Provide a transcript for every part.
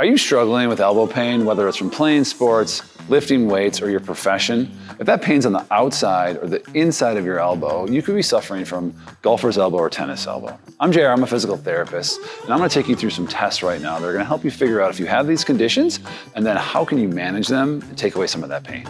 Are you struggling with elbow pain, whether it's from playing sports, lifting weights, or your profession? If that pain's on the outside or the inside of your elbow, you could be suffering from golfer's elbow or tennis elbow. I'm JR, I'm a physical therapist, and I'm gonna take you through some tests right now that are gonna help you figure out if you have these conditions, and then how can you manage them and take away some of that pain.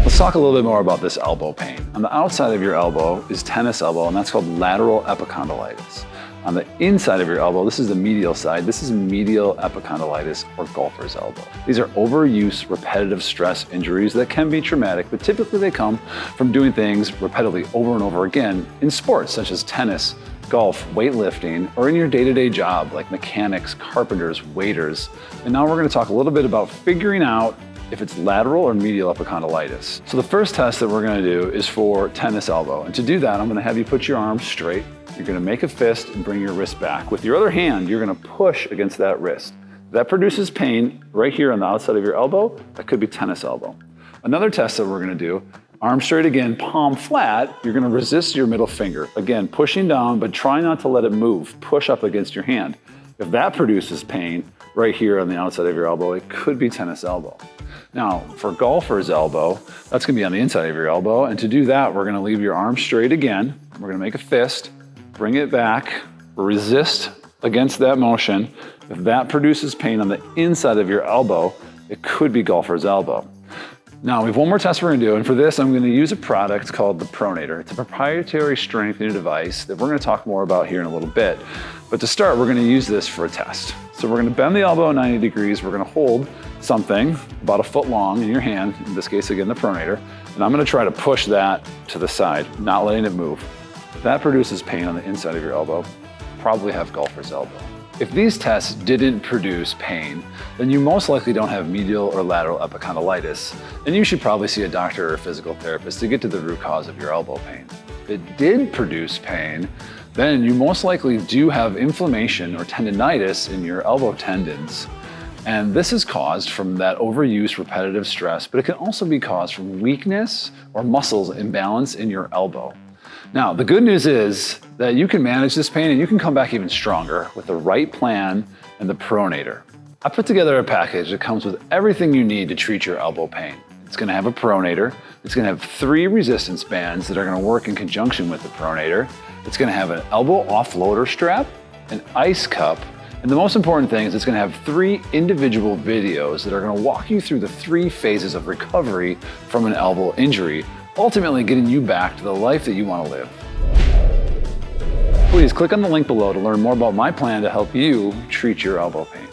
Let's talk a little bit more about this elbow pain. On the outside of your elbow is tennis elbow, and that's called lateral epicondylitis. On the inside of your elbow, this is the medial side, this is medial epicondylitis or golfer's elbow. These are overuse, repetitive stress injuries that can be traumatic, but typically they come from doing things repetitively over and over again in sports such as tennis, golf, weightlifting, or in your day-to-day job like mechanics, carpenters, waiters. And now we're gonna talk a little bit about figuring out if it's lateral or medial epicondylitis. So the first test that we're gonna do is for tennis elbow. And to do that, I'm gonna have you put your arms straight. You're gonna make a fist and bring your wrist back. With your other hand, you're gonna push against that wrist. That produces pain right here on the outside of your elbow. That could be tennis elbow. Another test that we're gonna do, arm straight again, palm flat. You're gonna resist your middle finger. Again, pushing down, but try not to let it move. Push up against your hand. If that produces pain right here on the outside of your elbow, it could be tennis elbow. Now, for golfer's elbow, that's gonna be on the inside of your elbow. And to do that, we're gonna leave your arm straight again. We're gonna make a fist, bring it back, resist against that motion. If that produces pain on the inside of your elbow, it could be golfer's elbow. Now, we have one more test we're gonna do, and for this, I'm gonna use a product called the Pronator. It's a proprietary strengthening device that we're gonna talk more about here in a little bit. But to start, we're gonna use this for a test. So we're gonna bend the elbow 90 degrees. We're gonna hold something about a foot long in your hand, in this case, again, the Pronator, and I'm gonna try to push that to the side, not letting it move. If that produces pain on the inside of your elbow, probably have golfer's elbow. If these tests didn't produce pain, then you most likely don't have medial or lateral epicondylitis, and you should probably see a doctor or a physical therapist to get to the root cause of your elbow pain. If it did produce pain, then you most likely do have inflammation or tendonitis in your elbow tendons. And this is caused from that overuse, repetitive stress, but it can also be caused from weakness or muscles imbalance in your elbow. Now, the good news is that you can manage this pain and you can come back even stronger with the right plan and the Pronator. I put together a package that comes with everything you need to treat your elbow pain. It's gonna have a Pronator. It's gonna have 3 resistance bands that are gonna work in conjunction with the Pronator. It's gonna have an elbow offloader strap, an ice cup, and the most important thing is it's gonna have 3 individual videos that are gonna walk you through the 3 phases of recovery from an elbow injury, ultimately getting you back to the life that you wanna live. Please click on the link below to learn more about my plan to help you treat your elbow pain.